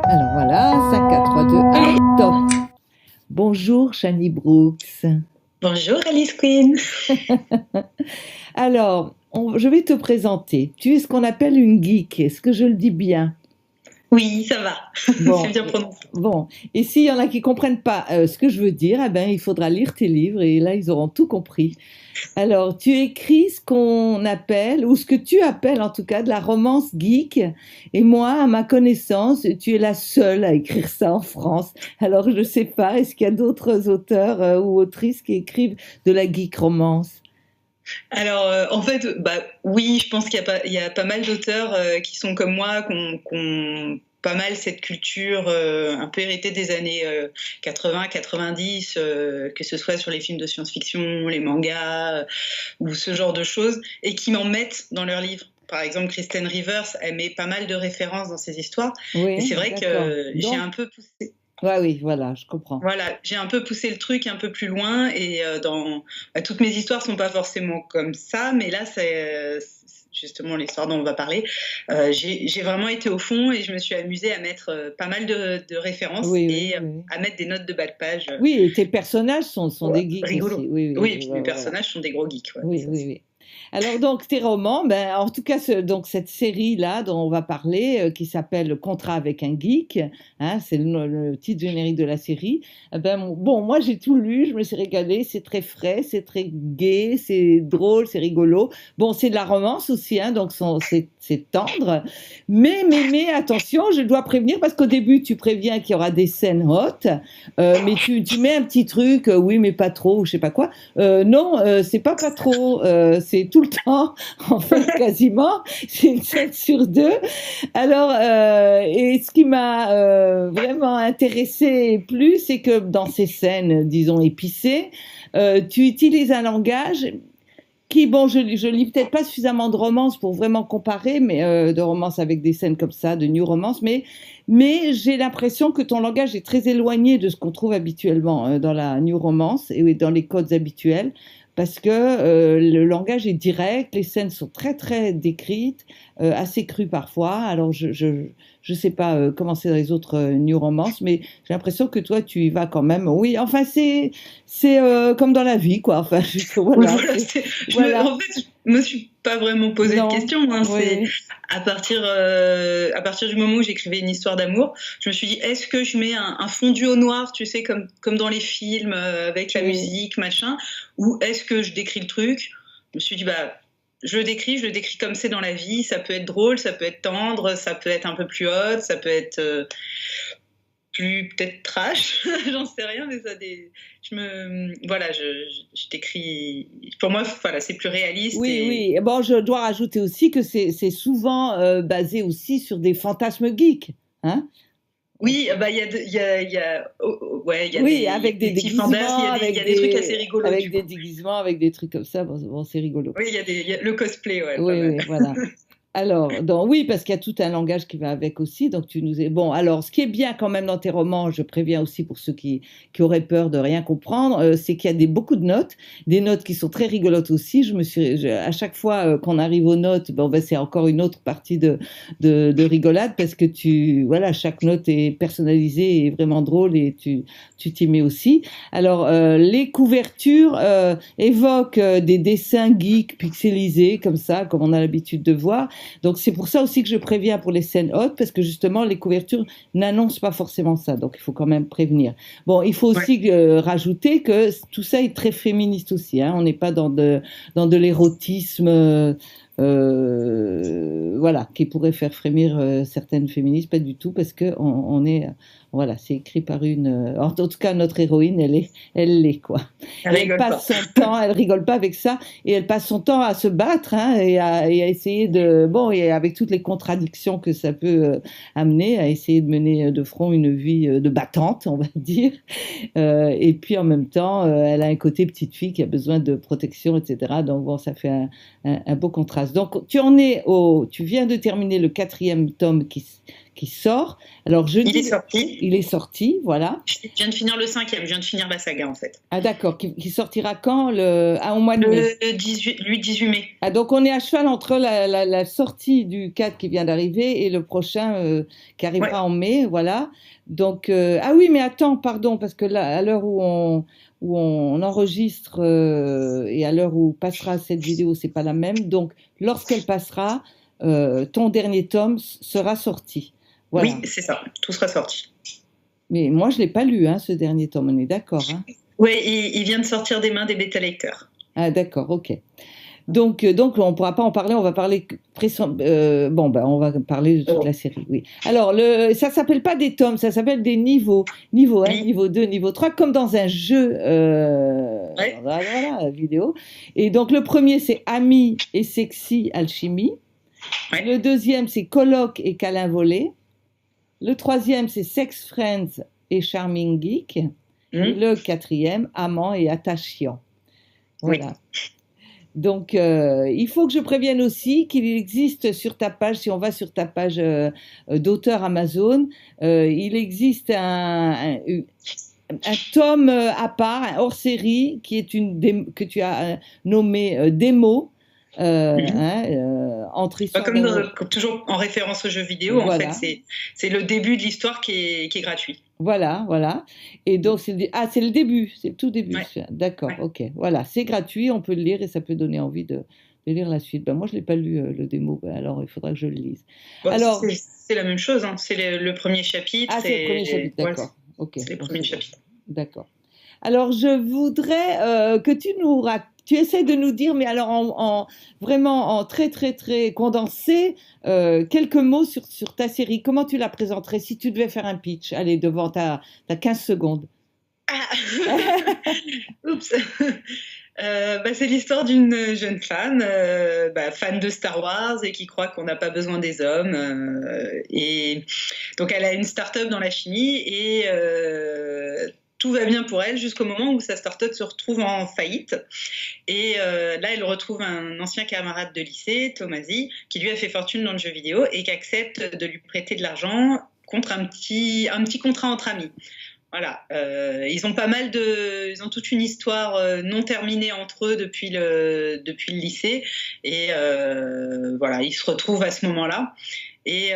Alors voilà, 5, 4, 3, 2, 1, top. Bonjour Shani Brooks. Bonjour Alice Queen. Alors, je vais te présenter. Tu es ce qu'on appelle une geek. Est-ce que je le dis bien? Oui, ça va. C'est Bon, bien prononcé. bon. Et s'il y en a qui comprennent pas ce que je veux dire, eh ben, il faudra lire tes livres et là, ils auront tout compris. Alors, tu écris ce qu'on appelle, ou ce que tu appelles en tout cas, de la romance geek. Et moi, à ma connaissance, tu es la seule à écrire ça en France. Alors, je ne sais pas, est-ce qu'il y a d'autres auteurs ou autrices qui écrivent de la geek romance? Alors, en fait, oui, je pense il y a pas mal d'auteurs qui sont comme moi, qui ont pas mal cette culture un peu héritée des années 80, 90, que ce soit sur les films de science-fiction, les mangas ou ce genre de choses, et qui m'en mettent dans leurs livres. Par exemple, Kristen Rivers, elle met pas mal de références dans ses histoires, et Oui, c'est vrai d'accord. que j'ai Donc, un peu poussé. ouais, oui, voilà, je comprends. Voilà, j'ai un peu poussé le truc un peu plus loin et toutes mes histoires sont pas forcément comme ça, mais là c'est justement l'histoire dont on va parler. J'ai vraiment été au fond et je me suis amusée à mettre pas mal de références Oui, oui, et oui. à mettre des notes de bas de page Oui, et tes personnages sont des geeks aussi. rigolo. Oui, Oui, oui, et puis mes voilà. personnages sont des gros geeks. Ouais, Oui, ça, oui, oui. Alors donc tes romans, ben, en tout cas donc cette série-là dont on va parler, qui s'appelle Le contrat avec un geek, hein, c'est le titre générique de la série. Eh ben, bon, moi j'ai tout lu, je me suis régalée, c'est très frais, c'est très gai, c'est drôle, c'est rigolo. Bon, c'est de la romance aussi, hein, donc c'est tendre. Mais attention, je dois prévenir parce qu'au début tu préviens qu'il y aura des scènes hot, mais tu mets un petit truc, oui mais pas trop, ou je sais pas quoi. Non, c'est pas trop, c'est tout le temps, en fait, quasiment. C'est une scène sur deux. Alors, et ce qui m'a vraiment intéressé et plu, c'est que dans ces scènes, disons, épicées, tu utilises un langage qui, bon, je lis peut-être pas suffisamment de romances pour vraiment comparer, mais de romances avec des scènes comme ça, de new romance, mais j'ai l'impression que ton langage est très éloigné de ce qu'on trouve habituellement dans la new romance et dans les codes habituels, parce que le langage est direct, les scènes sont très très décrites, assez crues parfois. Alors je sais pas comment c'est dans les autres new romances, mais j'ai l'impression que toi tu y vas quand même. Oui, enfin c'est comme dans la vie quoi. Enfin Oui, voilà, voilà, voilà. en fait, je me suis pas vraiment posé de Non, questions. Hein. oui, C'est oui, à partir du moment où j'écrivais une histoire d'amour, je me suis dit, est-ce que je mets un fondu au noir, tu sais, comme dans les films, avec la oui. musique, machin, ou est-ce que je décris le truc? Je me suis dit, je le décris comme c'est dans la vie. Ça peut être drôle, ça peut être tendre, ça peut être un peu plus hot, ça peut être plus peut-être trash, j'en sais rien, mais voilà, je t'écris. Pour moi, voilà, c'est plus réaliste Oui, et oui. Et bon, je dois rajouter aussi que c'est souvent basé aussi sur des fantasmes geeks, hein? oui, il y a, ouais, Oui, il y a avec des des petits fantasmes, déguisements, il y a des trucs assez rigolos avec du des coup. déguisements, avec des trucs comme ça. Bon, bon, c'est rigolo. Oui, il y a le cosplay, ouais, pas Oui, mal. oui, voilà. Alors, donc, oui, parce qu'il y a tout un langage qui va avec aussi. Donc, tu nous es. Bon, alors, ce qui est bien quand même dans tes romans, je préviens aussi pour ceux qui auraient peur de rien comprendre, c'est qu'il y a beaucoup de notes, des notes qui sont très rigolotes aussi. À chaque fois qu'on arrive aux notes, bon, ben, c'est encore une autre partie de rigolade parce que voilà, chaque note est personnalisée et vraiment drôle et tu t'y mets aussi. Alors, les couvertures évoquent des dessins geeks pixelisés comme ça, comme on a l'habitude de voir. Donc c'est pour ça aussi que je préviens pour les scènes hautes, parce que justement les couvertures n'annoncent pas forcément ça, donc il faut quand même prévenir. Bon, il faut Ouais. aussi rajouter que tout ça est très féministe aussi, hein. On n'est pas dans de l'érotisme, voilà, qui pourrait faire frémir certaines féministes, pas du tout, parce que on est, voilà, c'est écrit par une, en tout cas notre héroïne, elle l'est quoi. Elle Et elle rigole passe pas. son temps, elle rigole pas avec ça, et elle passe son temps à se battre hein, et à essayer bon, et avec toutes les contradictions que ça peut amener, à essayer de mener de front une vie de battante, on va dire. Et puis en même temps, elle a un côté petite fille qui a besoin de protection, etc. Donc bon, ça fait un beau contraste. Donc tu viens de terminer le quatrième tome qui sort. Alors il est sorti. Il est sorti, voilà. Je viens de finir le 5e, je viens de finir la saga en fait. Ah d'accord, qui sortira quand au mois de mai. Le 18 mai. Ah, donc on est à cheval entre la sortie du 4 qui vient d'arriver et le prochain qui arrivera en mai, voilà. Donc ah oui, mais attends, pardon, parce que là, à l'heure où on enregistre et à l'heure où passera cette vidéo, c'est pas la même. Donc lorsqu'elle passera, ton dernier tome sera sorti. Voilà. Oui, c'est ça, tout sera sorti. Mais moi, je l'ai pas lu, ce dernier tome, on est d'accord. Oui, il vient de sortir des mains des bêta-lecteurs. Ah d'accord, ok. Donc on ne pourra pas en parler, on va parler on va parler de toute la série, oui. Alors ça s'appelle pas des tomes, ça s'appelle des niveaux, niveau 1, niveau 2, niveau 3, comme dans un jeu voilà, vidéo. Et donc le premier c'est Ami et Sexy Alchimie. Le deuxième c'est Colloque et Câlin volé. Le troisième c'est Sex Friends et Charming Geek. Et le quatrième, Amant et Attachant. Voilà. Donc, il faut que je prévienne aussi qu'il existe sur ta page, si on va sur ta page d'auteur Amazon, il existe un tome à part, un hors-série, qui est que tu as nommé démo. Entre histoire comme toujours en référence aux jeux vidéo, voilà. En fait, c'est le début de l'histoire qui est gratuit. Voilà. Et donc, c'est le début, c'est le tout début. Ouais. D'accord, ok. Voilà, c'est gratuit, on peut le lire et ça peut donner envie de lire la suite. Ben, moi, je ne l'ai pas lu, le démo, alors il faudra que je le lise. Bon, alors, c'est la même chose, c'est le premier chapitre. Ah, c'est le premier chapitre, d'accord. Okay. C'est le premier chapitre. D'accord. Alors, je voudrais que tu essaies de nous dire, mais alors vraiment en très très très condensé, quelques mots sur ta série. Comment tu la présenterais si tu devais faire un pitch? Allez, devant t'as 15 secondes. Oups. C'est l'histoire d'une jeune femme, fan de Star Wars et qui croit qu'on n'a pas besoin des hommes. Et donc, elle a une start-up dans la chimie et tout va bien pour elle jusqu'au moment où sa start-up se retrouve en faillite. Et là, elle retrouve un ancien camarade de lycée, Tomasi, qui lui a fait fortune dans le jeu vidéo et qui accepte de lui prêter de l'argent contre un petit contrat entre amis. Voilà, ils ont toute une histoire non terminée entre eux depuis le lycée et voilà, ils se retrouvent à ce moment-là. Et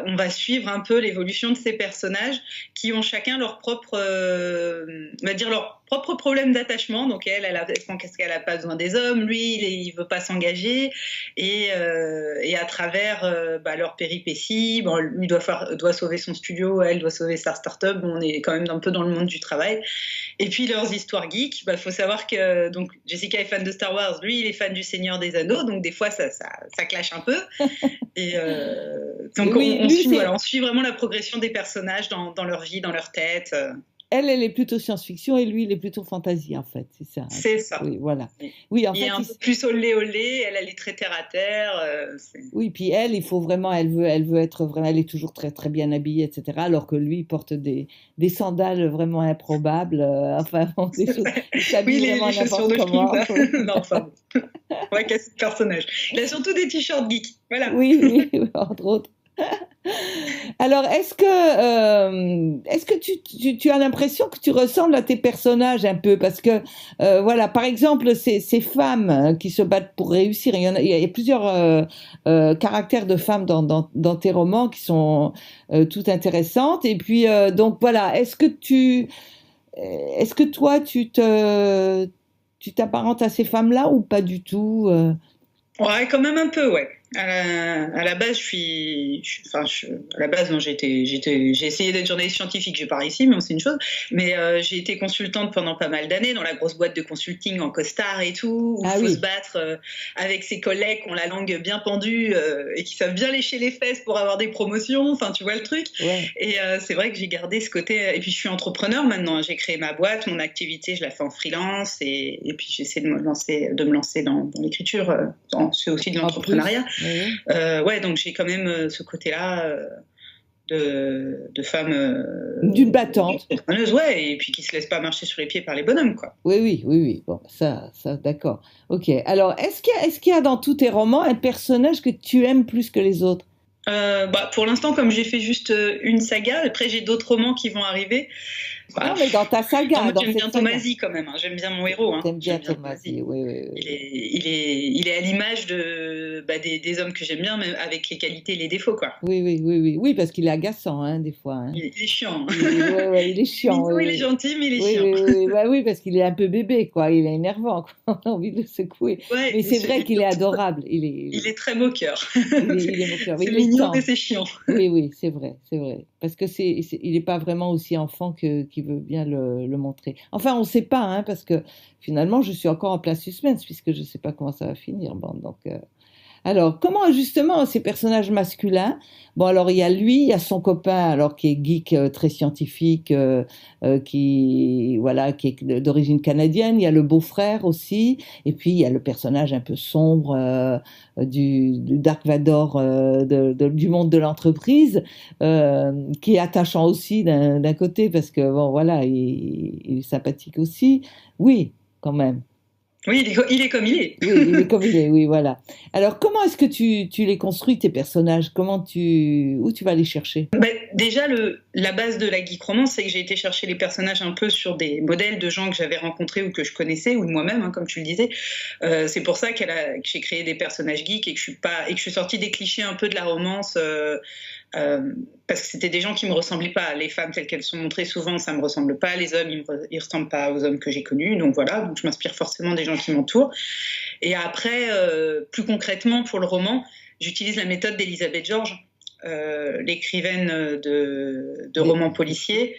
on va suivre un peu l'évolution de ces personnages qui ont chacun leur propre problème d'attachement. Donc elle pense qu'elle n'a pas besoin des hommes, lui il veut pas s'engager et à travers leurs péripéties, lui doit sauver son studio, elle doit sauver sa start-up. On est quand même un peu dans le monde du travail. Et puis leurs histoires geeks, faut savoir que donc Jessica est fan de Star Wars, lui il est fan du Seigneur des Anneaux, donc des fois ça clash un peu. Et donc on suit vraiment la progression des personnages dans leur vie, dans leur tête. Elle est plutôt science-fiction et lui, il est plutôt fantasy, en fait. C'est ça. C'est ça. Oui, voilà. Oui, en fait, il est un peu plus olé, elle est très terre-à-terre. Oui, puis elle, il faut vraiment, elle veut être vraiment, elle est toujours très, très bien habillée, etc. Alors que lui, il porte des sandales vraiment improbables. Des choses, il s'habille vraiment n'importe comment. Non, enfin, on va casser le personnage. Il a surtout des t-shirts geeks. Voilà. Oui, entre autres. Alors, est-ce que tu as l'impression que tu ressembles à tes personnages un peu? Parce que, voilà, par exemple, ces femmes qui se battent pour réussir, il y a plusieurs caractères de femmes dans tes romans qui sont toutes intéressantes. Et puis, donc voilà, est-ce que toi, tu t'apparentes à ces femmes-là ou pas du tout? Ouais, quand même un peu, ouais. À la base, à la base, non, j'ai essayé d'être journaliste scientifique, je pars ici, mais c'est une chose. Mais j'ai été consultante pendant pas mal d'années dans la grosse boîte de consulting en costard et tout, où il faut se battre avec ses collègues qui ont la langue bien pendue et qui savent bien lécher les fesses pour avoir des promotions. Enfin, tu vois le truc. Ouais. Et c'est vrai que j'ai gardé ce côté. Et puis, je suis entrepreneur maintenant. J'ai créé ma boîte, mon activité, je la fais en freelance, et puis j'essaie de me lancer dans l'écriture. C'est aussi de l'entrepreneuriat. Ouais, donc j'ai quand même ce côté-là de femme d'une battante, ouais, et puis qui se laisse pas marcher sur les pieds par les bonhommes, quoi. Oui. Bon, ça, d'accord. Ok. Alors, est-ce qu'il y a dans tous tes romans un personnage que tu aimes plus que les autres? Pour l'instant, comme j'ai fait juste une saga, après j'ai d'autres romans qui vont arriver. Non, mais dans ta saga, dans j'aime bien cette saga. Tomasi quand même, hein. J'aime bien mon héros. T'aimes bien J'aime bien Tomasi, oui, oui, oui. Il est à l'image des hommes que j'aime bien, même avec les qualités et les défauts, quoi. Oui, parce qu'il est agaçant, hein, des fois. Hein. Il est chiant. Il est chiant. Mignon, il est gentil, mais il est chiant. Oui, parce qu'il est un peu bébé, quoi. Il est énervant, quoi. On a envie de le secouer. Ouais, mais c'est vrai qu'il est adorable. Il est très moqueur. Il est moqueur. C'est mignon, mais c'est chiant. Oui, c'est vrai. Parce que il n'est pas vraiment aussi enfant qu'il veut bien le montrer. Enfin, on ne sait pas, hein, parce que finalement, je suis encore en plein suspense, puisque je ne sais pas comment ça va finir. Bon, donc, alors, comment justement ces personnages masculins? Bon, alors il y a lui, il y a son copain, alors qui est geek, très scientifique, qui est d'origine canadienne. Il y a le beau-frère aussi, et puis il y a le personnage un peu sombre du Dark Vador du monde de l'entreprise, qui est attachant aussi d'un côté parce que bon, voilà, il est sympathique aussi. Oui, quand même. Oui, il est comme il est. Oui, il est comme il est, oui, voilà. Alors, comment est-ce que tu les construis, tes personnages? Où tu vas les chercher? Déjà, la base de la geek romance, c'est que j'ai été chercher les personnages un peu sur des modèles de gens que j'avais rencontrés ou que je connaissais, ou de moi-même, hein, comme tu le disais. C'est pour ça que j'ai créé des personnages geeks et que je suis sortie des clichés un peu de la romance. Parce que c'était des gens qui me ressemblaient pas. Les femmes telles qu'elles sont montrées souvent, ça me ressemble pas. Les hommes, ils ressemblent pas aux hommes que j'ai connus. Donc voilà, donc je m'inspire forcément des gens qui m'entourent. Et après, plus concrètement pour le roman, j'utilise la méthode d'Elisabeth George, l'écrivaine de romans policiers.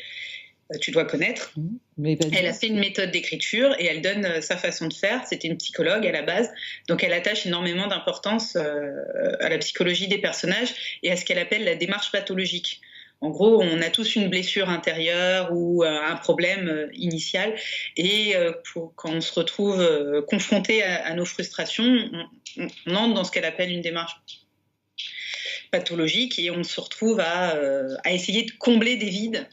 Tu dois connaître. Elle a fait une méthode d'écriture et elle donne sa façon de faire. C'était une psychologue à la base, donc elle attache énormément d'importance à la psychologie des personnages et à ce qu'elle appelle la démarche pathologique. En gros, on a tous une blessure intérieure ou un problème initial et quand on se retrouve confronté à nos frustrations, on entre dans ce qu'elle appelle une démarche pathologique et on se retrouve à essayer de combler des vides.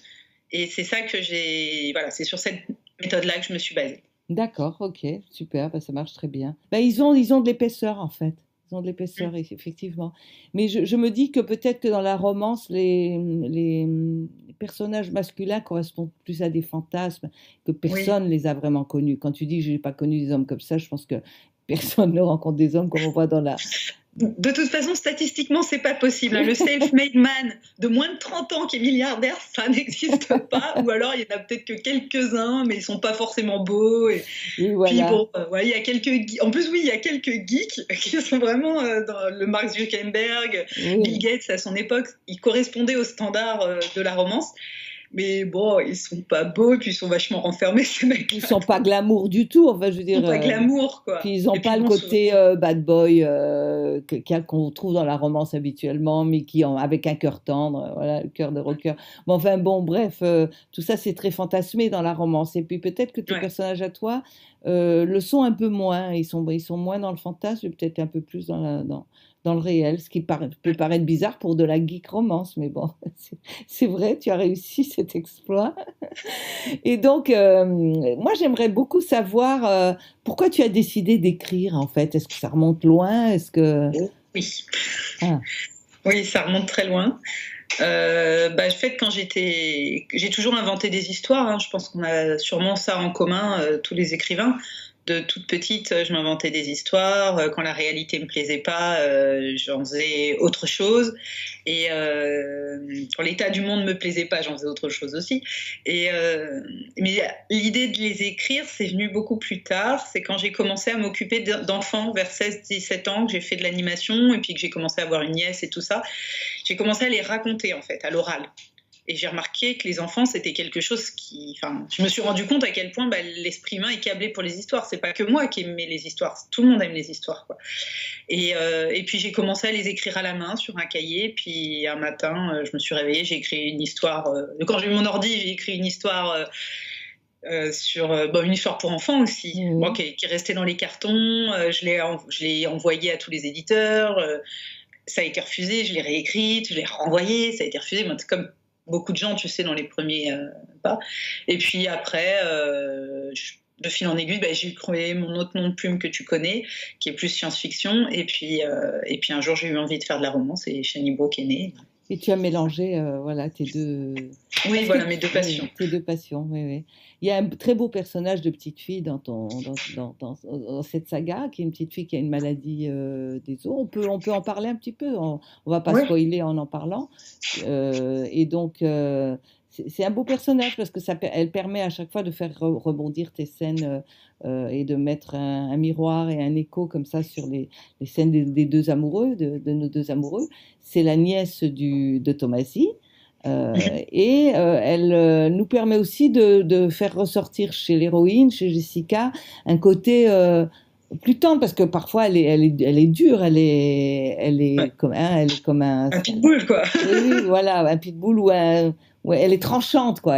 Et c'est ça que c'est sur cette méthode-là que je me suis basée. D'accord, ok, super, ça marche très bien. Ils ont de l'épaisseur en fait. Ils ont de l'épaisseur, effectivement. Mais je me dis que peut-être que dans la romance, les personnages masculins correspondent plus à des fantasmes, que personne ne les a vraiment connus. Quand tu dis je n'ai pas connu des hommes comme ça, je pense que personne ne rencontre des hommes comme on voit dans la... De toute façon, statistiquement, c'est pas possible. Le self-made man de moins de 30 ans qui est milliardaire, ça n'existe pas. Ou alors, il y en a peut-être que quelques-uns, mais ils sont pas forcément beaux. Et voilà. Puis bon, il y a quelques... En plus, oui, il y a quelques geeks qui sont vraiment dans le Mark Zuckerberg, Bill Gates à son époque. Ils correspondaient aux standards de la romance. Mais bon, ils sont pas beaux, puis ils sont vachement renfermés, ces mecs. Ils sont pas glamour du tout, enfin, je veux dire. Ils sont pas glamour, quoi. Puis ils ont pas le côté bad boy qu'on trouve dans la romance habituellement, mais avec un cœur tendre, voilà, le cœur de rocker. Mais enfin, bon, bref, tout ça, c'est très fantasmé dans la romance. Et puis peut-être que tes personnages à toi le sont un peu moins. Ils sont moins dans le fantasme, peut-être un peu plus dans le réel, ce qui peut paraître bizarre pour de la geek romance, mais bon, c'est vrai, tu as réussi cet exploit. Et donc, moi, j'aimerais beaucoup savoir pourquoi tu as décidé d'écrire, en fait. Est-ce que ça remonte loin? Oui. Oui, ça remonte très loin. En fait, j'ai toujours inventé des histoires, hein. Je pense qu'on a sûrement ça en commun, tous les écrivains. De toute petite, je m'inventais des histoires. Quand la réalité me plaisait pas, j'en faisais autre chose. Et quand l'état du monde me plaisait pas, j'en faisais autre chose aussi. Mais l'idée de les écrire, c'est venu beaucoup plus tard. C'est quand j'ai commencé à m'occuper d'enfants vers 16-17 ans, que j'ai fait de l'animation et puis que j'ai commencé à avoir une nièce et tout ça. J'ai commencé à les raconter, en fait, à l'oral. Et j'ai remarqué que les enfants, c'était quelque chose je me suis rendu compte à quel point l'esprit humain est câblé pour les histoires. C'est pas que moi qui aimais les histoires, tout le monde aime les histoires, quoi. Et puis j'ai commencé à les écrire à la main sur un cahier. Puis un matin, je me suis réveillée, j'ai écrit une histoire. Quand j'ai eu mon ordi, j'ai écrit une histoire sur une histoire pour enfants aussi, qui est restée dans les cartons. Je l'ai envoyée à tous les éditeurs. Ça a été refusé, je l'ai réécrite, je l'ai renvoyée, ça a été refusé. Moi, comme beaucoup de gens, tu sais, dans les premiers pas. Et puis après, de fil en aiguille, j'ai trouvé mon autre nom de plume que tu connais, qui est plus science-fiction. Et puis un jour, j'ai eu envie de faire de la romance et Shani Brooke est née. Et tu as mélangé voilà, tes deux. Oui, voilà mes deux passions. Oui, tes deux passions, oui, oui. Il y a un très beau personnage de petite fille dans cette saga, qui est une petite fille qui a une maladie des os. On peut en parler un petit peu, on ne va pas spoiler en parlant. Et donc, c'est un beau personnage parce que elle permet à chaque fois de faire rebondir tes scènes et de mettre un miroir et un écho comme ça sur les scènes des deux amoureux, de nos deux amoureux. C'est la nièce de Tomasi. Et elle nous permet aussi de faire ressortir chez l'héroïne, chez Jessica, un côté plus tendre, parce que parfois elle est dure, elle est comme un pitbull, quoi. Oui, voilà, un pitbull ou elle est tranchante, quoi.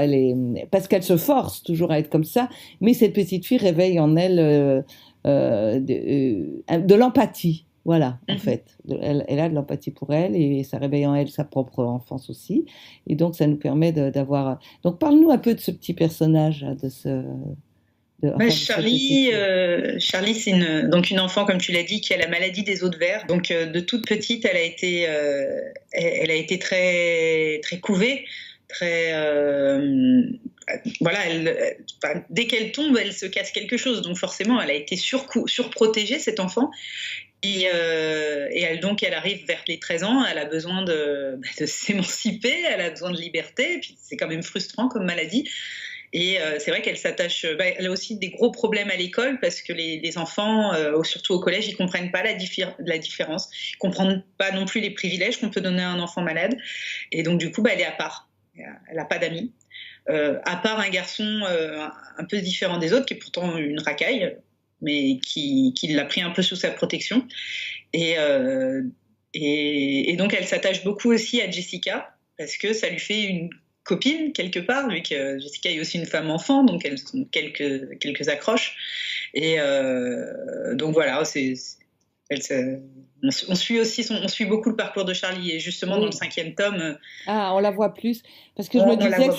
Parce qu'elle se force toujours à être comme ça, mais cette petite fille réveille en elle de l'empathie. Voilà, en fait. Elle a de l'empathie pour elle et ça réveille en elle sa propre enfance aussi. Et donc, ça nous permet d'avoir. Donc, parle-nous un peu de ce petit personnage, Charlie, c'est une enfant, comme tu l'as dit, qui a la maladie des os de verre. Donc, de toute petite, elle a été très, très couvée. Voilà, dès qu'elle tombe, elle se casse quelque chose. Donc, forcément, elle a été surprotégée, cette enfant. Et elle arrive vers les 13 ans, elle a besoin de s'émanciper, elle a besoin de liberté, et puis c'est quand même frustrant comme maladie. Et c'est vrai qu'elle s'attache, elle a aussi des gros problèmes à l'école parce que les enfants, surtout au collège, ils comprennent pas la différence, ils comprennent pas non plus les privilèges qu'on peut donner à un enfant malade. Et donc du coup, elle est à part, elle a pas d'amis, à part un garçon un peu différent des autres qui est pourtant une racaille, mais qui l'a pris un peu sous sa protection. Et donc, elle s'attache beaucoup aussi à Jessica, parce que ça lui fait une copine, quelque part, vu que Jessica est aussi une femme enfant, donc elles ont quelques accroches. Et donc, voilà, on suit beaucoup le parcours de Charlie, et justement dans le 5e tome. On la voit plus, parce que je me disais que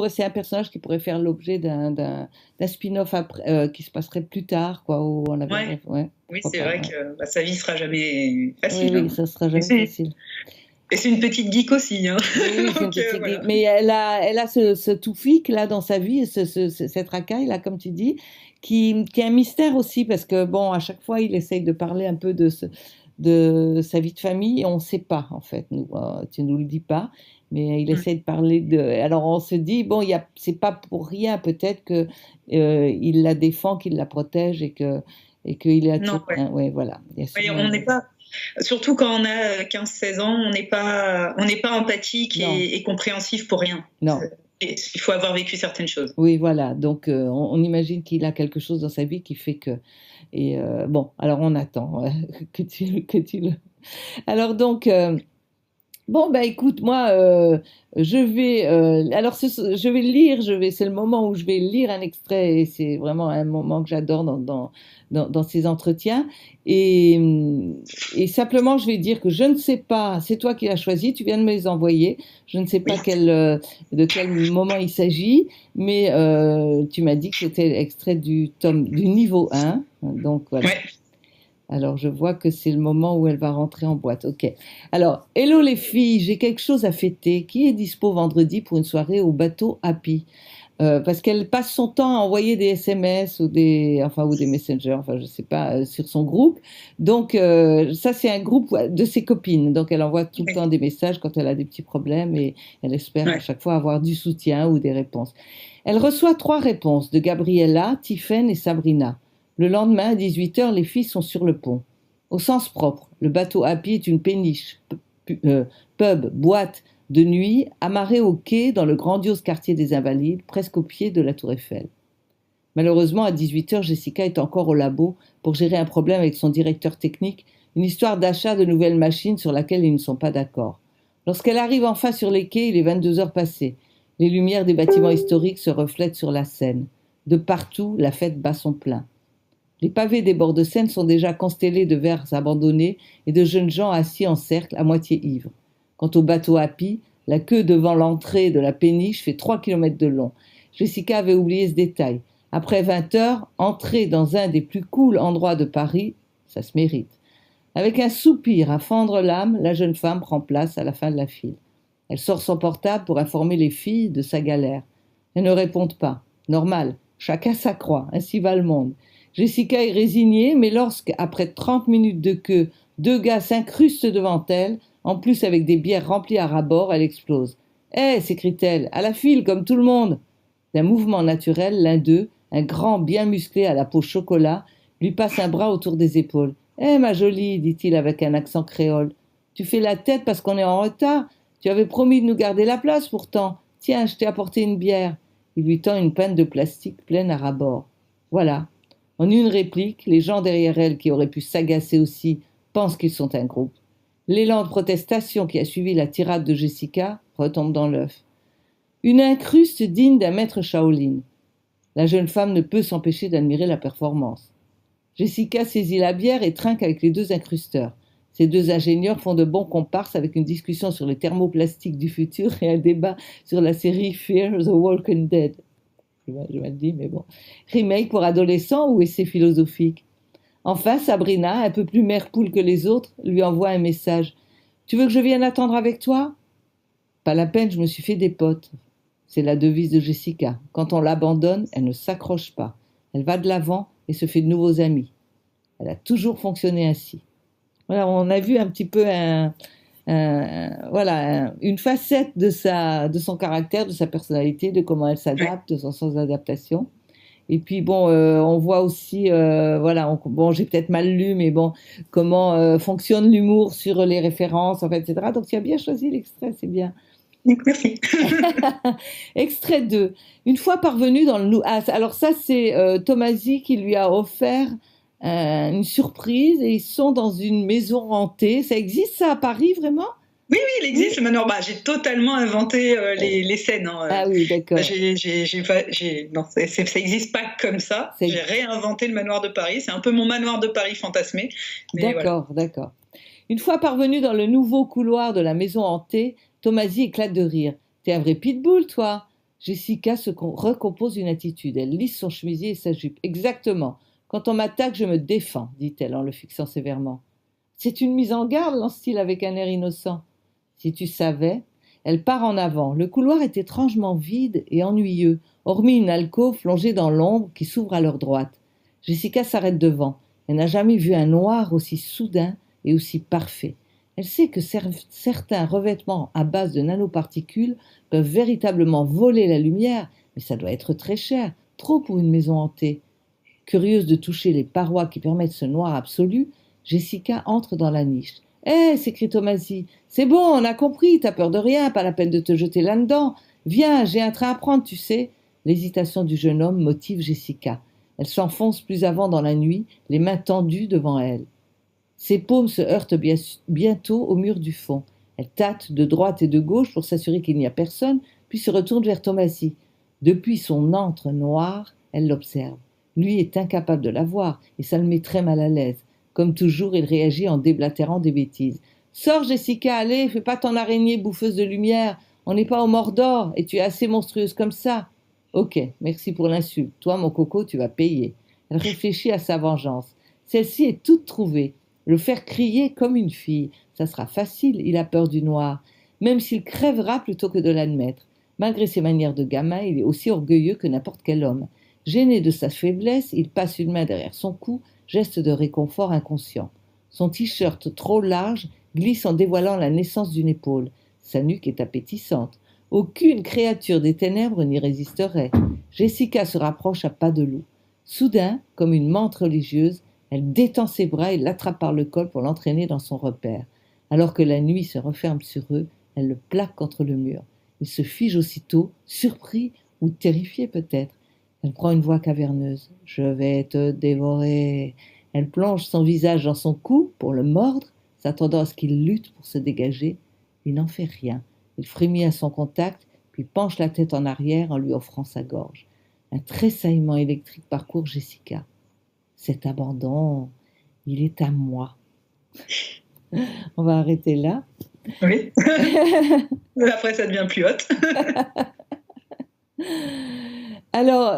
c'est un personnage qui pourrait faire l'objet d'un spin-off après, qui se passerait plus tard, quoi. Où on avait, oui, c'est vrai que sa vie sera jamais facile. Oui, ça sera jamais facile. Et c'est une petite geek aussi. Hein. Oui, c'est une petite geek. Voilà. Mais elle a ce tout-fic là dans sa vie, cette racaille là, comme tu dis, qui est un mystère aussi, parce que bon, à chaque fois, il essaye de parler un peu de sa vie de famille, et on ne sait pas, en fait, tu ne nous le dis pas, mais il essaye de parler alors on se dit, bon, c'est pas pour rien peut-être qu'il la défend, qu'il la protège, et qu'il est attiré. Non, voilà. On n'est pas... Surtout quand on a 15-16 ans, on n'est pas empathique et compréhensif pour rien. Non. Il faut avoir vécu certaines choses. Oui, voilà. Donc, on imagine qu'il a quelque chose dans sa vie qui fait que... Et bon, alors on attend que tu le... Alors donc... Bon, écoute, moi, je vais lire, c'est le moment où je vais lire un extrait, et c'est vraiment un moment que j'adore dans ces entretiens. Et simplement, je vais dire que je ne sais pas, c'est toi qui l'as choisi, tu viens de me les envoyer, je ne sais pas de quel moment il s'agit, mais tu m'as dit que c'était extrait du niveau 1, donc voilà. Ouais. Alors, je vois que c'est le moment où elle va rentrer en boîte. Ok. Alors, hello les filles, j'ai quelque chose à fêter. Qui est dispo vendredi pour une soirée au bateau Happy? Parce qu'elle passe son temps à envoyer des SMS ou des messengers, je sais pas, sur son groupe. Donc, ça, c'est un groupe de ses copines. Donc, elle envoie tout le temps des messages quand elle a des petits problèmes, et elle espère à chaque fois avoir du soutien ou des réponses. Elle reçoit 3 réponses de Gabriella, Tiffen et Sabrina. Le lendemain, à 18h, les filles sont sur le pont. Au sens propre, le bateau Happy est une péniche, pub, boîte de nuit, amarrée au quai dans le grandiose quartier des Invalides, presque au pied de la Tour Eiffel. Malheureusement, à 18h, Jessica est encore au labo pour gérer un problème avec son directeur technique, une histoire d'achat de nouvelles machines sur laquelle ils ne sont pas d'accord. Lorsqu'elle arrive enfin sur les quais, il est 22h passées. Les lumières des bâtiments historiques se reflètent sur la Seine. De partout, la fête bat son plein. Les pavés des bords de Seine sont déjà constellés de verres abandonnés et de jeunes gens assis en cercle à moitié ivres. Quant au bateau Happy, la queue devant l'entrée de la péniche fait 3 km de long. Jessica avait oublié ce détail. Après 20 heures, entrer dans un des plus cool endroits de Paris, ça se mérite. Avec un soupir à fendre l'âme, la jeune femme prend place à la fin de la file. Elle sort son portable pour informer les filles de sa galère. Elles ne répondent pas. Normal, chacun sa croix, ainsi va le monde. Jessica est résignée, mais lorsque, après 30 minutes de queue, deux gars s'incrustent devant elle, en plus avec des bières remplies à ras-bord, elle explose. Hé, s'écrie-t-elle, à la file comme tout le monde. D'un mouvement naturel, l'un d'eux, un grand bien musclé à la peau chocolat, lui passe un bras autour des épaules. Hé, ma jolie, dit-il avec un accent créole, tu fais la tête parce qu'on est en retard. Tu avais promis de nous garder la place pourtant. Tiens, je t'ai apporté une bière. Il lui tend une panne de plastique pleine à ras-bord. Voilà. En une réplique, les gens derrière elle qui auraient pu s'agacer aussi pensent qu'ils sont un groupe. L'élan de protestation qui a suivi la tirade de Jessica retombe dans l'œuf. Une incruste digne d'un maître Shaolin. La jeune femme ne peut s'empêcher d'admirer la performance. Jessica saisit la bière et trinque avec les deux incrusteurs. Ces deux ingénieurs font de bons comparses avec une discussion sur les thermoplastiques du futur et un débat sur la série Fear the Walking Dead. Je mal dit, mais bon. Remake pour adolescents ou essai philosophique. Enfin, Sabrina, un peu plus mère poule que les autres, lui envoie un message. Tu veux que je vienne attendre avec toi? Pas la peine, je me suis fait des potes. C'est la devise de Jessica. Quand on l'abandonne, elle ne s'accroche pas. Elle va de l'avant et se fait de nouveaux amis. Elle a toujours fonctionné ainsi. Voilà, on a vu un petit peu une facette de son caractère, de sa personnalité, de comment elle s'adapte, de son sens d'adaptation. Et puis bon, on voit aussi, j'ai peut-être mal lu, mais bon, comment fonctionne l'humour sur les références, en fait, etc. Donc tu as bien choisi l'extrait, c'est bien. Merci. Extrait 2. Une fois parvenu dans le... alors ça, c'est Tomasi qui lui a offert une surprise et ils sont dans une maison hantée. Ça existe ça à Paris vraiment? Oui, il existe le manoir. J'ai totalement inventé les scènes. Hein. Ah oui, d'accord. Non, ça n'existe pas comme ça. J'ai réinventé le manoir de Paris. C'est un peu mon manoir de Paris fantasmé. D'accord, voilà. D'accord. Une fois parvenu dans le nouveau couloir de la maison hantée, Tomasi éclate de rire. T'es un vrai pitbull, toi. Jessica se recompose une attitude. Elle lisse son chemisier et sa jupe. Exactement. Quand on m'attaque, je me défends, dit-elle en le fixant sévèrement. C'est une mise en garde, lance-t-il avec un air innocent. Si tu savais. Elle part en avant. Le couloir est étrangement vide et ennuyeux, hormis une alcôve plongée dans l'ombre qui s'ouvre à leur droite. Jessica s'arrête devant. Elle n'a jamais vu un noir aussi soudain et aussi parfait. Elle sait que certains revêtements à base de nanoparticules peuvent véritablement voler la lumière, mais ça doit être très cher, trop pour une maison hantée. Curieuse de toucher les parois qui permettent ce noir absolu, Jessica entre dans la niche. « Hé !» s'écrie Tomasi. « C'est bon, on a compris, t'as peur de rien, pas la peine de te jeter là-dedans. Viens, j'ai un train à prendre, tu sais. » L'hésitation du jeune homme motive Jessica. Elle s'enfonce plus avant dans la nuit, les mains tendues devant elle. Ses paumes se heurtent bientôt au mur du fond. Elle tâte de droite et de gauche pour s'assurer qu'il n'y a personne, puis se retourne vers Tomasi. Depuis son antre noir, elle l'observe. Lui est incapable de la voir, et ça le met très mal à l'aise. Comme toujours, il réagit en déblatérant des bêtises. « Sors, Jessica, allez, fais pas ton araignée bouffeuse de lumière. On n'est pas au Mordor, et tu es assez monstrueuse comme ça. »« Ok, merci pour l'insulte. Toi, mon coco, tu vas payer. » Elle réfléchit à sa vengeance. Celle-ci est toute trouvée. Le faire crier comme une fille, ça sera facile, il a peur du noir, même s'il crèvera plutôt que de l'admettre. Malgré ses manières de gamin, il est aussi orgueilleux que n'importe quel homme. Gêné de sa faiblesse, il passe une main derrière son cou, geste de réconfort inconscient. Son t-shirt trop large glisse en dévoilant la naissance d'une épaule. Sa nuque est appétissante. Aucune créature des ténèbres n'y résisterait. Jessica se rapproche à pas de loup. Soudain, comme une menthe religieuse, elle détend ses bras et l'attrape par le col pour l'entraîner dans son repère. Alors que la nuit se referme sur eux, elle le plaque contre le mur. Il se fige aussitôt, surpris ou terrifié peut-être. Elle prend une voix caverneuse. « Je vais te dévorer. » Elle plonge son visage dans son cou pour le mordre, s'attendant à ce qu'il lutte pour se dégager. Il n'en fait rien. Il frémit à son contact, puis penche la tête en arrière en lui offrant sa gorge. Un tressaillement électrique parcourt Jessica. Cet abandon, il est à moi. On va arrêter là. Oui. Après, ça devient plus haute. Alors,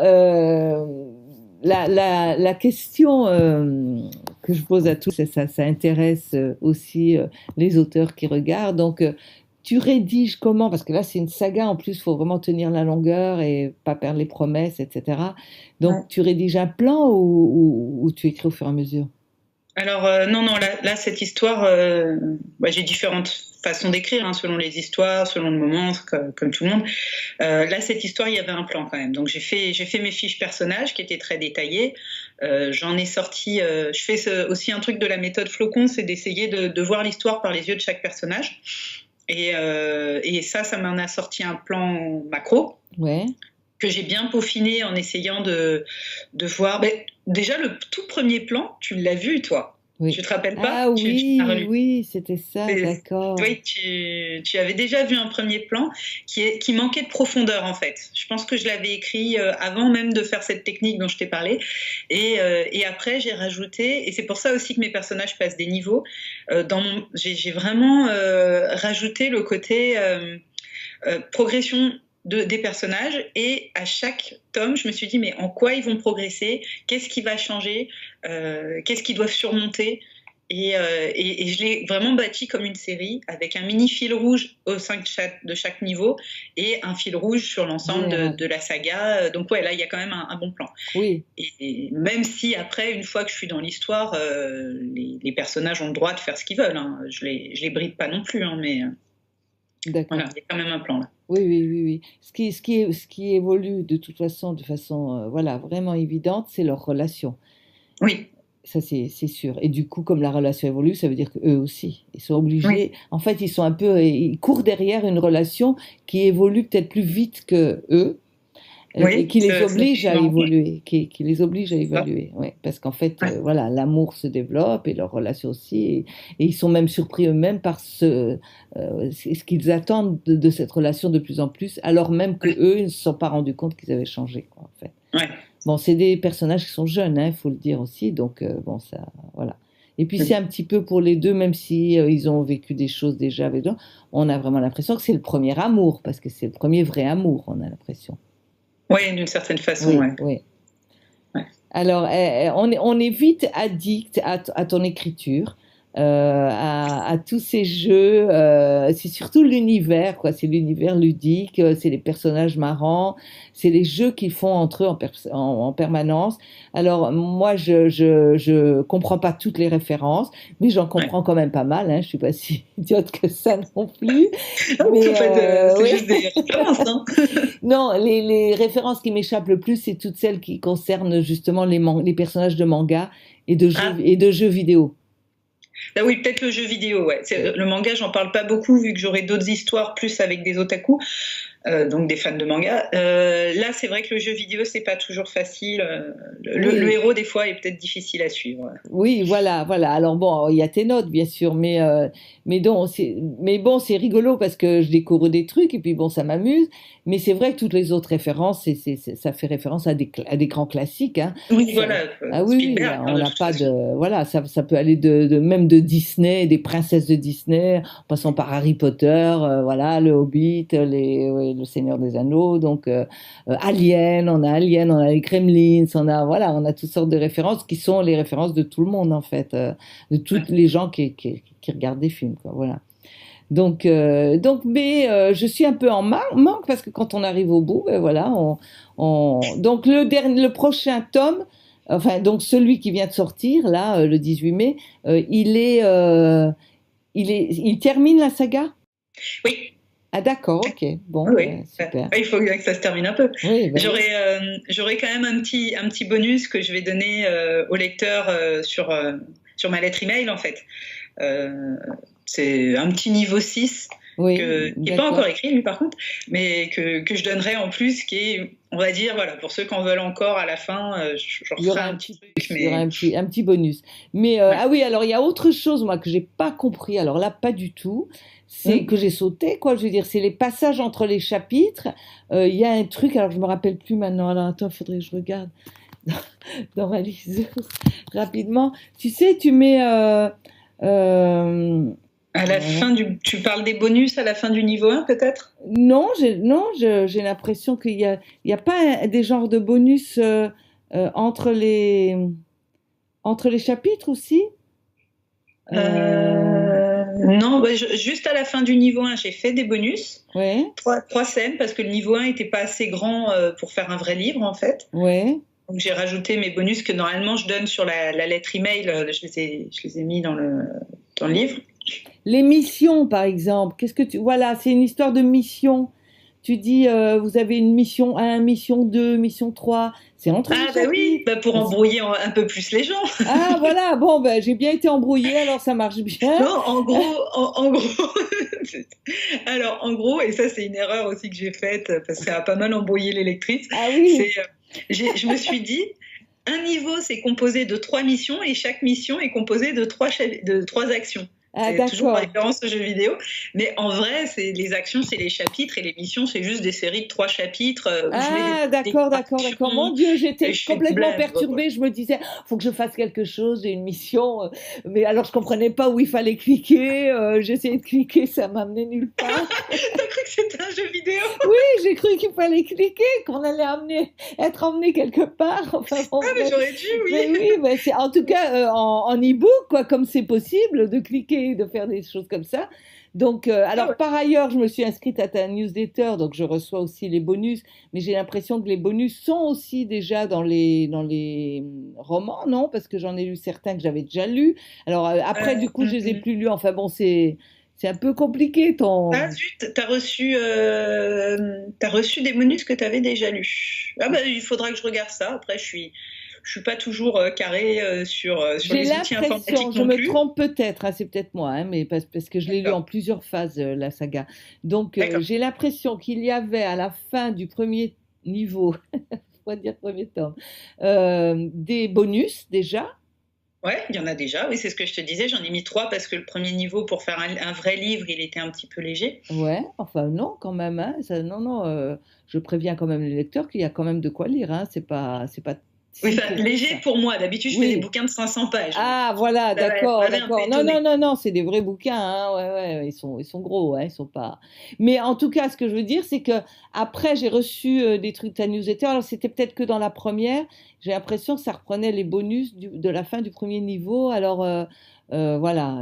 la question que je pose à tous, et ça intéresse aussi les auteurs qui regardent. Donc, tu rédiges comment? Parce que là, c'est une saga en plus, il faut vraiment tenir la longueur et pas perdre les promesses, etc. Donc, Ouais. tu rédiges un plan ou tu écris au fur et à mesure? Alors, non, non, là, cette histoire, bah, j'ai différentes façons d'écrire, hein, selon les histoires, selon le moment, comme tout le monde. Là, cette histoire, il y avait un plan quand même. Donc, j'ai fait mes fiches personnages qui étaient très détaillées. J'en ai sorti. Je fais aussi un truc de la méthode Flocon, c'est d'essayer de voir l'histoire par les yeux de chaque personnage. Et ça m'en a sorti un plan macro Ouais. que j'ai bien peaufiné en essayant de voir. Mais déjà, le tout premier plan, tu l'as vu, toi. Oui. Tu te rappelles pas? Ah Tu l'as oui, relu. oui, c'était ça, d'accord. Oui, tu avais déjà vu un premier plan qui manquait de profondeur en fait. Je pense que je l'avais écrit avant même de faire cette technique dont je t'ai parlé. Et après, j'ai rajouté, et c'est pour ça aussi que mes personnages passent des niveaux. J'ai vraiment rajouté le côté progression des personnages, et à chaque tome, je me suis dit, mais en quoi ils vont progresser? Qu'est-ce qui va changer? Qu'est-ce qu'ils doivent surmonter? Et je l'ai vraiment bâti comme une série, avec un mini fil rouge au sein de chaque niveau, et un fil rouge sur l'ensemble Général. de la saga. Donc ouais, là, il y a quand même un bon plan. Oui, Et même si après, une fois que je suis dans l'histoire, les personnages ont le droit de faire ce qu'ils veulent, hein. Je les bride pas non plus, hein, mais voilà, d'accord. il y a quand même un plan là. Oui, oui, oui, oui. Ce qui évolue de toute façon, de façon voilà, vraiment évidente, c'est leur relation. Oui, Ça, c'est sûr. Et du coup, comme la relation évolue, ça veut dire qu'eux aussi, ils sont oui. obligés. En fait, ils sont un peu, ils courent derrière une relation qui évolue peut-être plus vite que eux et Oui, qui les oblige à effectivement. évoluer, qui les oblige à C'est ça. évaluer. Ouais. Parce qu'en fait, Ouais, voilà, l'amour se développe et leur relation aussi. Et ils sont même surpris eux-mêmes par ce qu'ils attendent de cette relation de plus en plus, alors même que ouais, eux, ils ne se sont pas rendus compte qu'ils avaient changé, quoi, en fait. ouais. Bon, c'est des personnages qui sont jeunes, il faut le dire aussi, donc bon, ça, voilà. Et puis c'est Oui, un petit peu pour les deux, même si ils ont vécu des choses déjà avec eux, on a vraiment l'impression que c'est le premier amour, parce que c'est le premier vrai amour, on a l'impression. ouais, d'une certaine façon, Oui, ouais. oui. Ouais. Alors, on est vite addict à ton écriture, à tous ces jeux. C'est surtout l'univers, quoi. C'est l'univers ludique, c'est les personnages marrants, c'est les jeux qu'ils font entre eux en permanence. Alors, moi, je comprends pas toutes les références, mais j'en Ouais. comprends quand même pas mal. Hein. Je suis pas si idiote que ça non plus. Donc, en Mais fait, c'est oui. juste des références, hein. Non, les références qui m'échappent le plus, c'est toutes celles qui concernent justement les personnages de manga Ah, et de jeux vidéo. bah oui, peut-être le jeu vidéo, ouais. Le manga, j'en parle pas beaucoup vu que j'aurai d'autres histoires plus avec des otaku. Donc des fans de manga. Là, c'est vrai que le jeu vidéo, c'est pas toujours facile. Le Oui, héros, des fois, est peut-être difficile à suivre. oui, voilà, voilà. Alors bon, il y a tes notes, bien sûr, mais bon, c'est rigolo parce que je découvre des trucs et puis bon, ça m'amuse. Mais c'est vrai que toutes les autres références, ça fait référence à des grands classiques, hein. Oui, Ça- voilà, ah oui, oui, Spielberg, là, hein, on de n'a toute pas façon. de, voilà, ça peut aller même de Disney, des princesses de Disney, en passant par Harry Potter, voilà, le Hobbit, ouais, le Seigneur des Anneaux, donc Alien, on a les Gremlins, voilà, on a toutes sortes de références qui sont les références de tout le monde en fait, de tous Ouais. les gens qui regardent des films, quoi, voilà. Mais je suis un peu en manque parce que quand on arrive au bout, ben voilà, donc le prochain tome, enfin donc celui qui vient de sortir là, le 18 mai, il termine la saga? Oui, Ah d'accord, ok, bon, oui, oui. ben, super. Il faut bien que ça se termine un peu. Oui, ben oui. J'aurai quand même un petit bonus que je vais donner au lecteur sur ma lettre email, en fait. Euh, c'est un petit niveau 6 Oui, qui n'est pas encore d'accord. écrit, lui, par contre, mais que je donnerai en plus, qui est, on va dire, voilà, pour ceux qui en veulent encore à la fin, je Il y referai aura un un petit petit truc, il y aura mais un petit bonus. Mais ouais. ah oui, alors il y a autre chose moi que j'ai pas compris. Alors là, pas du tout. C'est que Hum. j'ai sauté quoi. Je veux dire, c'est les passages entre les chapitres. Il y a un truc. Alors je me rappelle plus maintenant. Alors attends, il faudrait que je regarde dans ma liseuse rapidement. Tu sais, tu mets euh, À la fin tu parles des bonus à la fin du niveau 1 peut-être? Non, j'ai l'impression il y a pas des genres de bonus entre entre les chapitres aussi. Non, bah, juste à la fin du niveau 1, j'ai fait des bonus. Ouais, Trois scènes, parce que le niveau 1 n'était pas assez grand pour faire un vrai livre, en fait. ouais. Donc j'ai rajouté mes bonus que normalement je donne sur la lettre email. Je les ai mis dans le livre. Les missions, par exemple. Voilà, c'est une histoire de mission. Tu dis, vous avez une mission 1, mission 2, mission 3. C'est entre les Ah bah oui, chapitres. bah pour embrouiller un peu plus les gens. Ah, voilà, bon, ben, j'ai bien été embrouillée, alors ça marche bien. Non, en gros, alors en gros, et ça c'est une erreur aussi que j'ai faite parce que ça a pas mal embrouillé les lectrices. Ah oui, C'est, je me suis dit, un niveau c'est composé de 3 missions et chaque mission est composée de trois actions. ah, C'est toujours en d'accord. référence au jeu vidéo, mais en vrai, les actions, c'est les chapitres et les missions, c'est juste des séries de 3 chapitres où je mets Ah, des d'accord, d'accord, d'accord. Mon actions Dieu, et j'étais je fais des complètement blagues, quoi. perturbée. Je me disais, faut que je fasse quelque chose, j'ai une mission. Mais alors, je comprenais pas où il fallait cliquer. J'essayais de cliquer, ça m'amenait nulle part. T'as cru que c'était un jeu vidéo? Oui, j'ai cru qu'il fallait cliquer, qu'on allait être emmené quelque part. Enfin, bon, Ah, mais j'aurais dû, mais oui. oui, mais c'est en tout cas en e-book, quoi, comme c'est possible de cliquer, de faire des choses comme ça. Donc, Ah alors ouais. par ailleurs, je me suis inscrite à ta newsletter, donc je reçois aussi les bonus, mais j'ai l'impression que les bonus sont aussi déjà dans les romans, non? Parce que j'en ai lu certains que j'avais déjà lus. Alors après, du coup, je les ai Mm. plus lus. Enfin bon, c'est un peu compliqué Ah ton. zut, t'as reçu des bonus que t'avais déjà lus. Ah bah il faudra que je regarde ça. Après je suis pas toujours carré sur J'ai les outils l'impression, informatiques je non me plus. trompe peut-être, hein, c'est peut-être moi, hein, mais parce que je l'ai lu en D'accord, plusieurs phases, la saga. Donc, d'accord. j'ai l'impression qu'il y avait à la fin du premier niveau, on va dire premier tome, des bonus déjà. Ouais, il y en a déjà. Oui, c'est ce que je te disais. J'en ai mis 3 parce que le premier niveau pour faire un vrai livre, il était un petit peu léger. Ouais, enfin non, quand même, hein, non, non, je préviens quand même les lecteurs qu'il y a quand même de quoi lire, hein, c'est pas Oui, si enfin, court que léger ça. pour moi. D'habitude, je fais des Oui, bouquins de 500 pages. Donc, ah, voilà, ça d'accord, m'avait un peu d'accord. Non, non, étonné. non, non, c'est des vrais bouquins, hein, ouais, ouais, ils sont gros, hein, ils sont pas. Mais en tout cas, ce que je veux dire, c'est que après, j'ai reçu des trucs de ta newsletter. Alors, c'était peut-être que dans la première, j'ai l'impression que ça reprenait les bonus de la fin du premier niveau. Alors, voilà,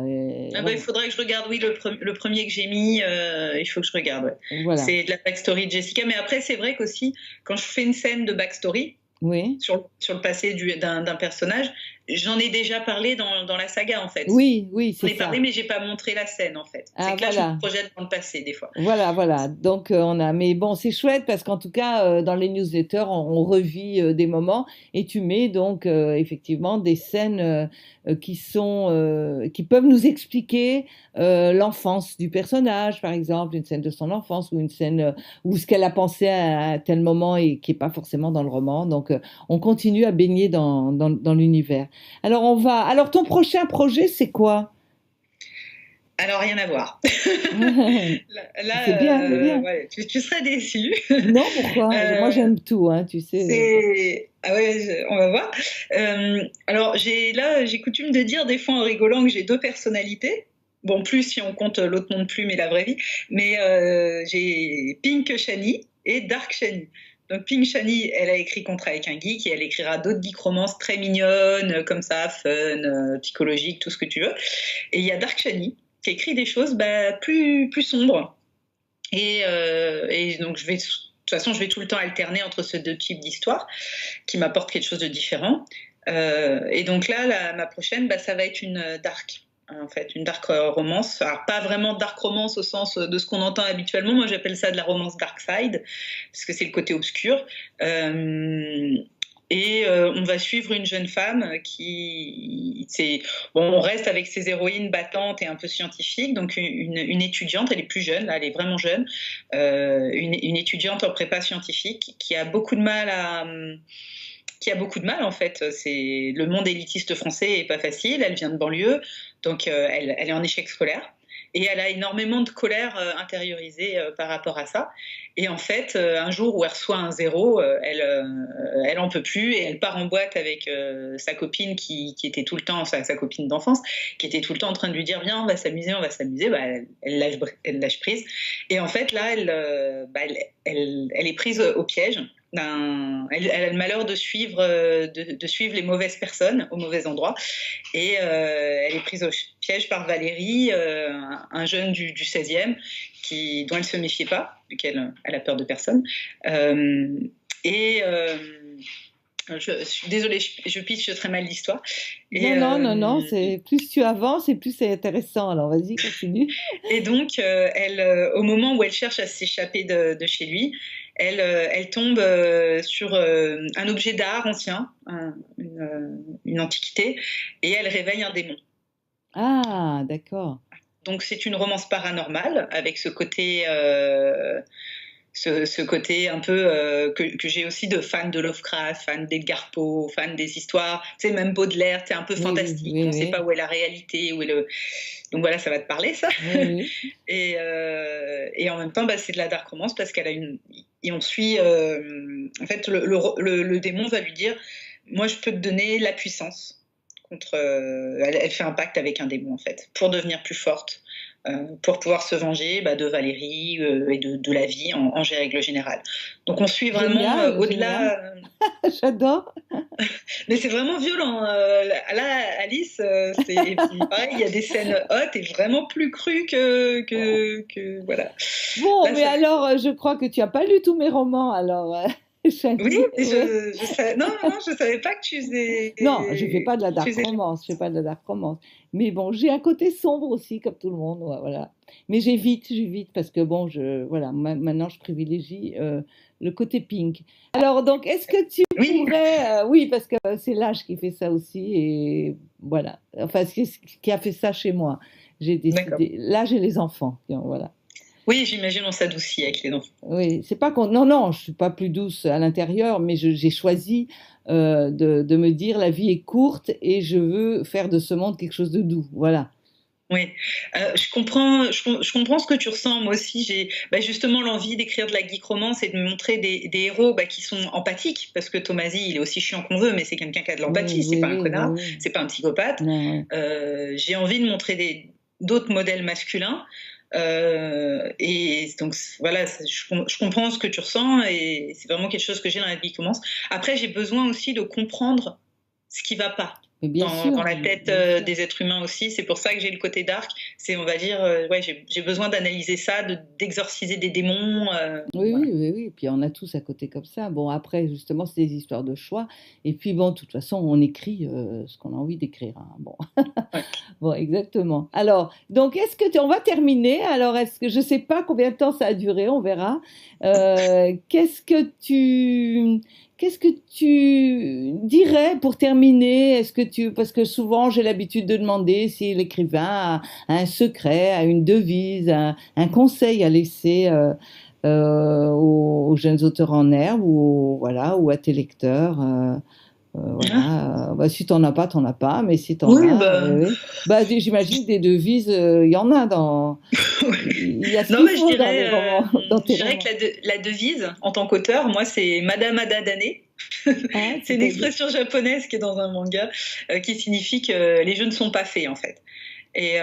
Ah bah, il faudrait que je regarde, oui, le premier que j'ai mis, il faut que je regarde. Ouais. voilà. C'est de la backstory de Jessica. Mais après, c'est vrai qu'aussi, quand je fais une scène de backstory Oui, sur le passé d'un personnage, j'en ai déjà parlé dans la saga, en fait. oui, oui, J'en c'est ai parlé, ça. mais j'ai pas montré la scène, en fait. C'est Ah, que là, je me voilà. projette dans le passé, des fois. Voilà, voilà. Donc, mais bon, c'est chouette parce qu'en tout cas, dans les newsletters, on revit des moments et tu mets donc effectivement des scènes qui peuvent nous expliquer l'enfance du personnage, par exemple, une scène de son enfance ou une scène ou ce qu'elle a pensé à tel moment et qui est pas forcément dans le roman. Donc, on continue à baigner dans l'univers. Alors, ton prochain projet, c'est quoi? Alors, rien à voir. C'est bien, c'est bien. Ouais, tu serais déçu. Non, pourquoi? Moi, Euh, j'aime tout, hein, tu sais. Ah ouais, on va voir. Alors, j'ai coutume de dire des fois en rigolant que j'ai 2 personnalités. Bon, plus si on compte l'autre nom de plume et la vraie vie. Mais j'ai Pink Shani et Dark Shani. Donc Pink Shani, elle a écrit Contrat avec un geek et elle écrira d'autres geek romances très mignonnes, comme ça, fun, psychologique, tout ce que tu veux. Et il y a Dark Shani qui écrit des choses plus sombres. Et donc de toute façon, je vais tout le temps alterner entre ces 2 types d'histoires qui m'apportent quelque chose de différent. Et donc là, ma prochaine, ça va être une dark. En fait, une dark romance. Alors, pas vraiment dark romance au sens de ce qu'on entend habituellement. Moi, j'appelle ça de la romance dark side, parce que c'est le côté obscur. On va suivre une jeune femme on reste avec ses héroïnes battantes et un peu scientifiques. Donc une étudiante, elle est plus jeune, là, elle est vraiment jeune, une étudiante en prépa scientifique qui a beaucoup de mal en fait. C'est le monde élitiste français est pas facile. Elle vient de banlieue, donc elle est en échec scolaire. et elle a énormément de colère intériorisée par rapport à ça. Et en fait, un jour où elle reçoit un 0, elle en peut plus et elle part en boîte avec sa copine qui était tout le temps, sa copine d'enfance, qui était tout le temps en train de lui dire viens, on va s'amuser, on va s'amuser. Bah, elle lâche prise. Et en fait, là, elle est prise au piège. Elle a le malheur de suivre les mauvaises personnes au mauvais endroit. Et elle est prise au piège par Valérie, un jeune du 16e, dont elle ne se méfiait pas, vu qu'elle a peur de personne. Je suis désolée, je pitche très mal l'histoire. Non, plus tu avances et plus c'est intéressant. Alors vas-y, continue. Et donc, au moment où elle cherche à s'échapper de chez lui, elle tombe sur un objet d'art ancien, une antiquité, et elle réveille un démon. Ah, d'accord. Donc c'est une romance paranormale avec ce côté un peu que j'ai aussi de fan de Lovecraft, fan d'Edgar Poe, fan des histoires, tu sais, même Baudelaire, c'est un peu fantastique, on ne sait pas où est la réalité, donc voilà, ça va te parler ça. Et en même temps, c'est de la dark romance parce et on suit, en fait, le démon va lui dire, moi je peux te donner la puissance. Elle fait un pacte avec un démon en fait pour devenir plus forte, pour pouvoir se venger de Valérie et de la vie en règle générale. Donc on suit vraiment au-delà. J'adore. Mais c'est vraiment violent. Là, Alice, et puis pareil, il y a des scènes hautes et vraiment plus crues que voilà. Bon, là, mais alors, je crois que tu n'as pas lu tous mes romans, alors. Oui, je savais pas que tu faisais. Non, je fais pas de la dark romance, Mais bon, j'ai un côté sombre aussi, comme tout le monde, voilà. Mais j'évite parce que bon, maintenant je privilégie le côté pink. Alors donc, est-ce que tu pourrais, oui, parce que c'est l'âge qui fait ça aussi, et voilà. Enfin, ce qui a fait ça chez moi. J'ai décidé. Là, j'ai les enfants, voilà. Oui, j'imagine on s'adoucit avec les enfants. Oui, c'est pas non, je suis pas plus douce à l'intérieur, mais j'ai choisi de me dire la vie est courte et je veux faire de ce monde quelque chose de doux, voilà. Oui, je comprends ce que tu ressens. Moi aussi, j'ai justement l'envie d'écrire de la geek romance et de montrer des héros qui sont empathiques, parce que Tomasi, il est aussi chiant qu'on veut, mais c'est quelqu'un qui a de l'empathie, c'est pas un connard, c'est pas un psychopathe. J'ai envie de montrer d'autres modèles masculins. Et donc voilà, je comprends ce que tu ressens et c'est vraiment quelque chose que j'ai dans la vie qui commence. Après, j'ai besoin aussi de comprendre ce qui va pas dans la tête des êtres humains aussi. C'est pour ça que j'ai le côté dark. C'est, on va dire, j'ai besoin d'analyser ça, d'exorciser des démons. Oui. Puis on a tous à côté comme ça. Bon, après, justement, c'est des histoires de choix. Et puis bon, de toute façon, on écrit ce qu'on a envie d'écrire. Hein. Bon. Bon, exactement. Alors, donc, on va terminer. Alors, je sais pas combien de temps ça a duré, on verra. Qu'est-ce que tu dirais pour terminer? Parce que souvent j'ai l'habitude de demander si l'écrivain a un secret, a une devise, un conseil à laisser aux jeunes auteurs en herbe ou à tes lecteurs. Si t'en as pas, mais si t'en as, j'imagine des devises, il y en a dans. Il y a je dirais que la devise en tant qu'auteur, moi, c'est Madame Ada Dane. C'est une expression japonaise qui est dans un manga qui signifie que les jeux ne sont pas faits en fait. Et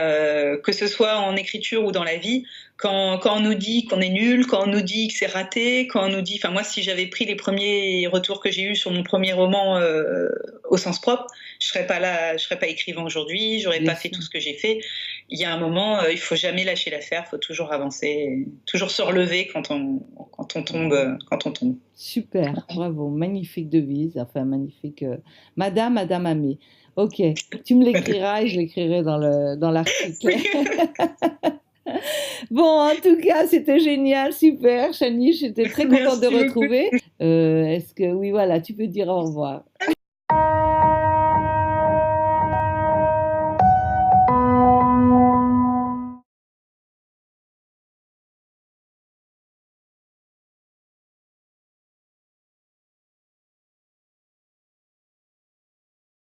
que ce soit en écriture ou dans la vie, quand on nous dit qu'on est nul, quand on nous dit que c'est raté, quand on nous dit, enfin moi si j'avais pris les premiers retours que j'ai eus sur mon premier roman au sens propre, je serais pas là, je serais pas écrivain aujourd'hui, j'aurais pas fait tout ce que j'ai fait. Il y a un moment, il faut jamais lâcher l'affaire, faut toujours avancer, toujours se relever quand on tombe. Super, bravo, magnifique devise, enfin magnifique. Madame Amé. Ok, tu me l'écriras et je l'écrirai dans l'article. Bon, en tout cas, c'était génial, super, Shani, j'étais très contente de retrouver. Est-ce que, oui, voilà, tu peux dire au revoir.